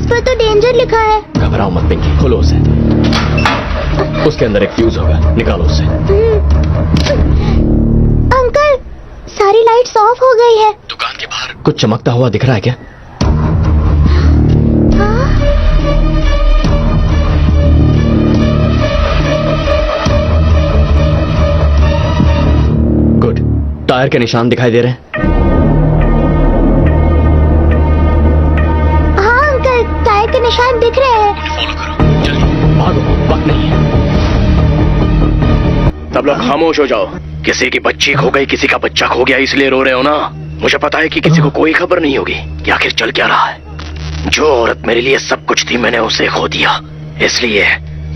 इस पर तो डेंजर लिखा है। घबराओ मत पिंकी, खोलो उसे। उसके अंदर एक फ्यूज होगा, निकालो उसे। अंकल, सारी लाइट्स ऑफ हो गई है। दुकान के बाहर कुछ चमकता हुआ दिख रहा है क्या? गुड, टायर के निशान दिखाई दे रहे हैं। हाँ अंकल, टायर के निशान दिख रहे हैं। फॉलो करो, जल्दी भागो, वक्त नहीं है। सब लोग खामोश हो जाओ। किसी की बच्ची खो गई, किसी का बच्चा खो गया, इसलिए रो रहे हो ना? मुझे पता है कि किसी को कोई खबर नहीं होगी कि आखिर चल क्या रहा है। जो औरत मेरे लिए सब कुछ थी, मैंने उसे खो दिया। इसलिए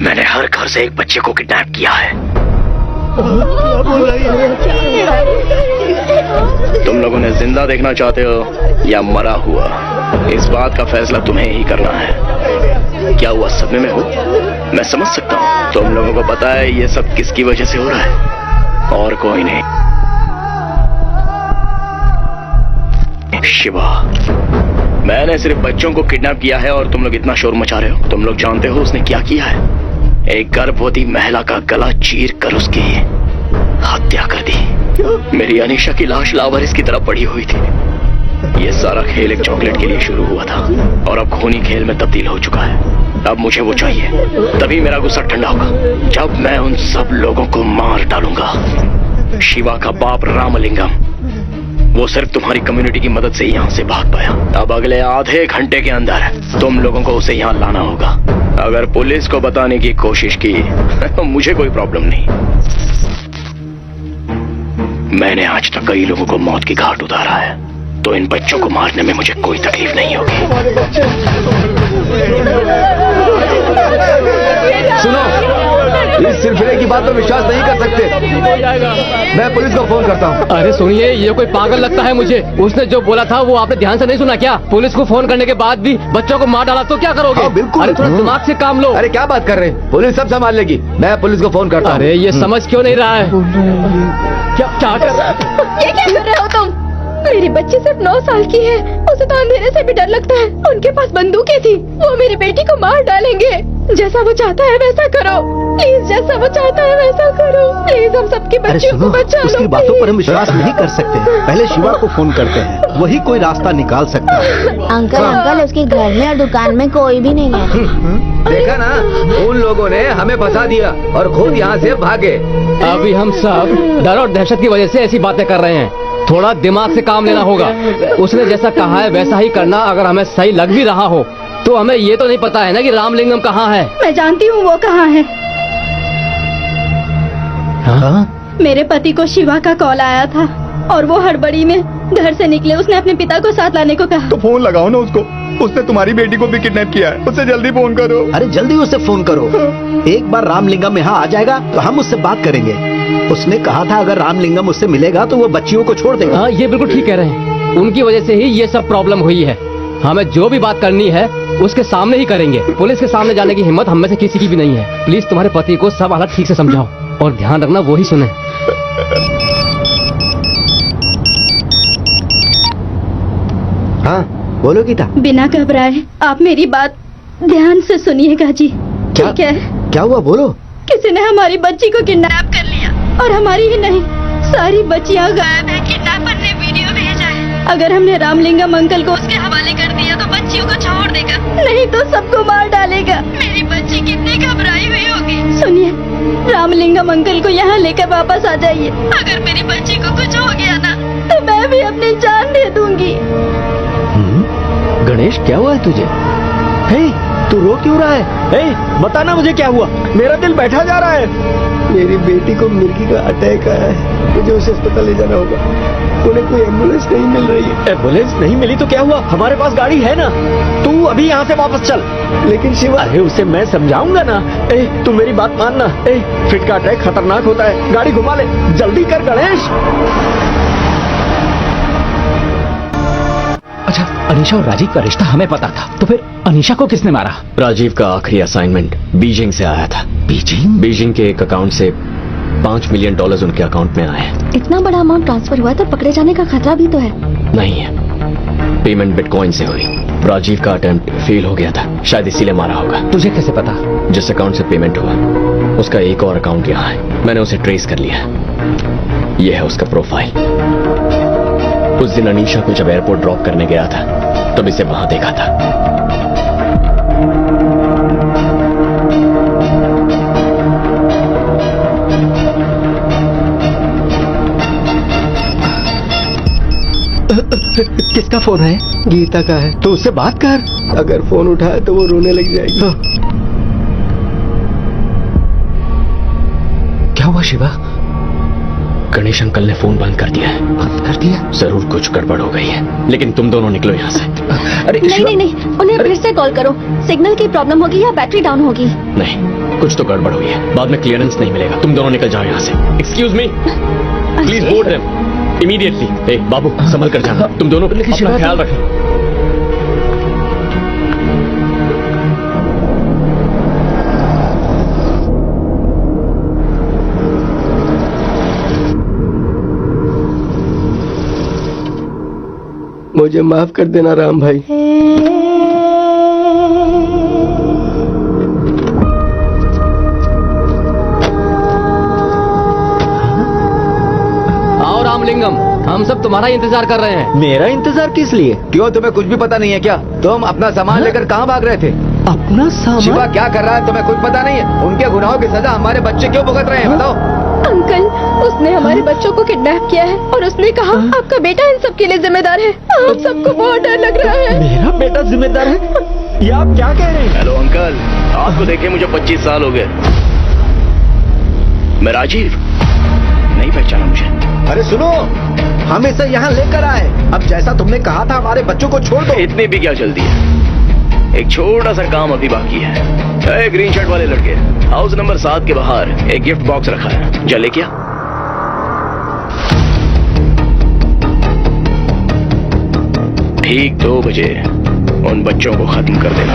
मैंने हर घर से एक बच्चे को किडनैप किया है। तुम लोगों ने जिंदा देखना चाहते हो या मरा हुआ, इस बात का फैसला तुम्हें ही करना है। क्या हुआ, सदमे में हो? मैं समझ सकता हूँ। तुम लोगों को पता है ये सब किसकी वजह से हो रहा है, और कोई नहीं, शिवा। मैंने सिर्फ बच्चों को किडनैप किया है और तुम लोग इतना शोर मचा रहे हो। तुम लोग जानते हो उसने क्या किया है? एक गर्भवती महिला का गला चीर कर उसकी हत्या कर दी। मेरी अनीशा की लाश लावारिस की तरह पड़ी हुई थी। ये सारा खेल एक चॉकलेट के लिए शुरू हुआ था और अब खूनी खेल में तब्दील हो चुका है। अब मुझे वो चाहिए, तभी मेरा गुस्सा ठंडा होगा, जब मैं उन सब लोगों को मार डालूंगा। शिवा का बाप रामलिंगम, वो सिर्फ तुम्हारी कम्युनिटी की मदद से ही यहाँ से भाग पाया। अब अगले आधे घंटे के अंदर तुम लोगों को उसे यहाँ लाना होगा। अगर पुलिस को बताने की कोशिश की तो मुझे कोई प्रॉब्लम नहीं। मैंने आज तक कई लोगों को मौत की घाट उतारा है, तो इन बच्चों को मारने में मुझे कोई तकलीफ नहीं होगी। सुनो, इस सिलसिले की बात पर विश्वास नहीं कर सकते। मैं पुलिस को फोन करता हूँ। अरे सुनिए, ये कोई पागल लगता है मुझे। उसने जो बोला था वो आपने ध्यान से नहीं सुना क्या? पुलिस को फोन करने के बाद भी बच्चों को मार डाला तो क्या करोगे? हाँ, बिल्कुल। अरे थोड़ा दिमाग से काम लो। अरे क्या बात कर रहे हैं, पुलिस सब संभाल लेगी। मैं पुलिस को फोन करता हूँ। अरे ये समझ क्यों नहीं रहा है? क्या कर रहा है? ये क्या कर रहे हो तुम? मेरी बच्ची सिर्फ 9 साल की है, उसे तो अंधेरे से भी डर लगता है। उनके पास बंदूकें थी, वो मेरी बेटी को मार डालेंगे। जैसा वो चाहता है वैसा करो प्लीज, जैसा वो चाहता है वैसा करो प्लीज। हम सबकी बच्चियों को बचा लो। उसकी बातों पर हम विश्वास नहीं कर सकते। पहले शिवा को फोन करते हैं, वही कोई रास्ता निकाल सकता है। अंकल, उसके घर में और दुकान में कोई भी नहीं है। देखा ना, उन लोगों ने हमें फंसा दिया और खुद यहाँ से भागे। अभी हम सब डर और दहशत की वजह से ऐसी बातें कर रहे हैं। थोड़ा दिमाग से काम लेना होगा। उसने जैसा कहा है वैसा ही करना। अगर हमें सही लग भी रहा हो तो हमें ये तो नहीं पता है ना कि रामलिंगम कहाँ है। मैं जानती हूँ वो कहाँ है। हाँ? मेरे पति को शिवा का कॉल आया था और वो हड़बड़ी में घर से निकले। उसने अपने पिता को साथ लाने को कहा। तो फोन लगाओ ना उसको, उसने तुम्हारी बेटी को भी किडनैप किया है। उससे जल्दी फोन करो। अरे जल्दी उससे फोन करो। एक बार रामलिंगम यहाँ आ जाएगा तो हम उससे बात करेंगे। उसने कहा था अगर रामलिंगम उससे मिलेगा तो वो बच्चियों को छोड़ देगा। हाँ, ये बिल्कुल ठीक कह रहे हैं। उनकी वजह से ही ये सब प्रॉब्लम हुई है। हमें जो भी बात करनी है उसके सामने ही करेंगे। पुलिस के सामने जाने की हिम्मत हम में से किसी की भी नहीं है। प्लीज तुम्हारे पति को सब हालत ठीक से समझाओ और ध्यान रखना वो ही सुने। हाँ बोलो गीता। बिना घबराए आप मेरी बात ध्यान से सुनिएगा जी। क्या? ठीक है? क्या हुआ, बोलो। किसी ने हमारी बच्ची को किडनैप कर लिया और हमारी ही नहीं, सारी बच्चियां गायब है। किडनैपर ने वीडियो भेजा है। अगर हमने रामलिंगम अंकल को उसके हवाले कर दिया तो बच्चियों को छोड़ देगा, नहीं तो सबको मार डालेगा। मेरी बच्ची कितनी घबराई हुई होगी। सुनिए, रामलिंगम अंकल को यहाँ लेकर वापस आ जाइए। अगर मेरी बच्ची को कुछ हो गया ना तो मैं भी अपनी जान दे दूंगी। गणेश, क्या हुआ है तुझे? तू रो क्यों रहा है? बताना मुझे क्या हुआ, मेरा दिल बैठा जा रहा है। मेरी बेटी को मिर्गी का अटैक आया है, मुझे उसे अस्पताल ले जाना होगा। उन्हें कोई एम्बुलेंस नहीं मिल रही है। एम्बुलेंस नहीं मिली तो क्या हुआ, हमारे पास गाड़ी है ना। तू अभी यहाँ से वापस चल। लेकिन शिवा, अरे उसे मैं समझाऊंगा ना। तू मेरी बात मानना। फिट का अटैक खतरनाक होता है, गाड़ी घुमा ले, जल्दी कर गणेश। अच्छा, अनीशा और राजीव का रिश्ता हमें पता था, तो फिर अनीशा को किसने मारा? राजीव का आखिरी असाइनमेंट बीजिंग से आया था। बीजिंग के एक अकाउंट से $5 मिलियन उनके अकाउंट में आए हैं। इतना बड़ा अमाउंट ट्रांसफर हुआ तो पकड़े जाने का खतरा भी तो है। नहीं है, पेमेंट बिटकॉइन से हुई। राजीव का अटेम्प्ट फेल हो गया था, शायद इसीलिए मारा होगा। तुझे कैसे पता? जिस अकाउंट से पेमेंट हुआ उसका एक और अकाउंट यहाँ है, मैंने उसे ट्रेस कर लिया। यह है उसका प्रोफाइल। उस दिन अनीशा को जब एयरपोर्ट ड्रॉप करने गया था तब इसे वहां देखा था। किसका फोन है? गीता का है। तो उससे बात कर। अगर फोन उठाए तो वो रोने लग जाएगी। क्या हुआ शिवा? गणेश अंकल ने फोन बंद कर दिया है। बंद कर दिया? जरूर कुछ गड़बड़ हो गई है, लेकिन तुम दोनों निकलो यहाँ से। अरे नहीं नहीं नहीं, उन्हें फिर से कॉल करो। सिग्नल की प्रॉब्लम होगी या बैटरी डाउन होगी। नहीं, कुछ तो गड़बड़ हुई है, बाद में क्लियरेंस नहीं मिलेगा। तुम दोनों निकल जाओ यहाँ से। Excuse me, please board them immediately. बाबू संभल कर जाना, तुम दोनों अपना ख्याल रखना। मुझे माफ कर देना राम भाई। आओ रामलिंगम, हम सब तुम्हारा इंतजार कर रहे हैं। मेरा इंतजार किस लिए? क्यों, तुम्हें कुछ भी पता नहीं है क्या? तुम अपना सामान लेकर कहाँ भाग रहे थे? अपना सामान? शिवा क्या कर रहा है तुम्हें कुछ पता नहीं है? उनके गुनाहों की सजा हमारे बच्चे क्यों भुगत रहे हैं, बताओ। अंकल, उसने हमारे बच्चों को किडनैप किया है और उसने कहा आपका बेटा इन सब के लिए जिम्मेदार है। आप सबको बहुत डर लग रहा है। मेरा बेटा जिम्मेदार है? ये आप क्या कह रहे हैं? हेलो अंकल, आपको देखे मुझे 25 साल हो गए। मैं राजीव, नहीं पहचाना मुझे? अरे सुनो, हम इसे यहाँ लेकर आए। अब जैसा तुमने कहा था हमारे बच्चों को छोड़ दो। इतनी भी क्या जल्दी है? एक छोटा सा काम अभी बाकी है। ग्रीन शर्ट वाले लड़के, हाउस नंबर 7 के बाहर एक गिफ्ट बॉक्स रखा है, जा लेके आ। ठीक 2 बजे उन बच्चों को खत्म कर देना।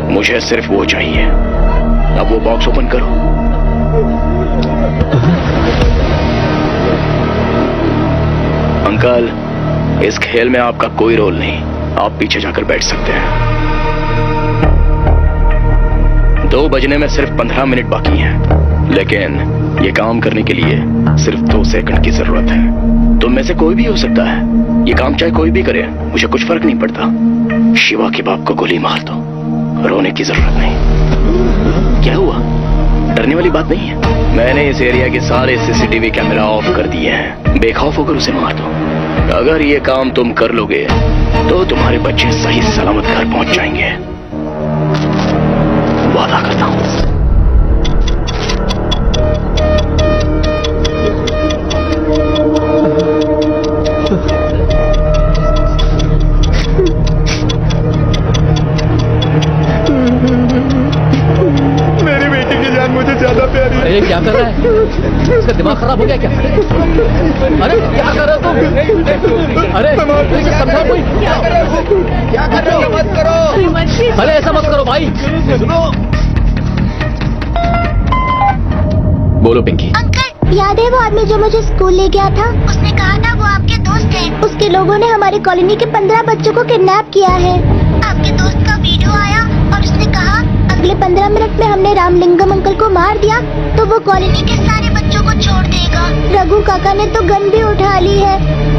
मुझे सिर्फ वो चाहिए। अब वो बॉक्स ओपन करो। अंकल, इस खेल में आपका कोई रोल नहीं, आप पीछे जाकर बैठ सकते हैं। 2 बजने में सिर्फ 15 मिनट बाकी हैं, लेकिन ये काम करने के लिए सिर्फ 2 सेकंड की जरूरत है। तुम में से कोई भी हो सकता है, ये काम चाहे कोई भी करे, मुझे कुछ फर्क नहीं पड़ता। शिवा के बाप को गोली मार दो, रोने की जरूरत नहीं। क्या हुआ? डरने वाली बात नहीं है। मैंने इस एरिया के सारे सीसीटीवी कैमरा ऑफ कर दिए हैं, बेखौफ होकर उसे मार दो। अगर ये काम तुम कर लोगे तो तुम्हारे बच्चे सही सलामत घर पहुंच जाएंगे, वादा करता हूं। मेरी बेटी की जान मुझे ज्यादा प्यारी है। अरे क्या कर रहा है? इसका दिमाग खराब हो गया क्या? अरे क्या कर रहे हो तुम? अरे इसे समझाओ कोई। क्या कर रहे हो? मत करो। अरे ऐसा मत करो भाई। सुनो, बोलो पिंकी। अंकल, याद है वो आदमी जो मुझे स्कूल ले गया था? उसने कहा था वो आपके दोस्त हैं। उसके लोगों ने हमारी कॉलोनी के 15 बच्चों को किडनैप किया है। आपके दोस्त का वीडियो आया और उसने कहा अगले 15 मिनट में हमने रामलिंगम अंकल को मार दिया तो वो कॉलोनी के सारे बच्चों को छोड़ देगा। रघु काका ने तो गन भी उठा ली है।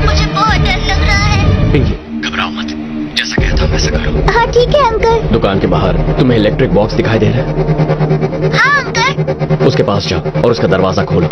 मुझे बहुत डर लग रहा है। पिंकी घबराओ मत, जैसा कहता वैसा करो। हाँ ठीक है अंकल। दुकान के बाहर तुम्हें इलेक्ट्रिक बॉक्स दिखाई दे रहा है? हाँ अंकल। उसके पास जाओ और उसका दरवाजा खोलो।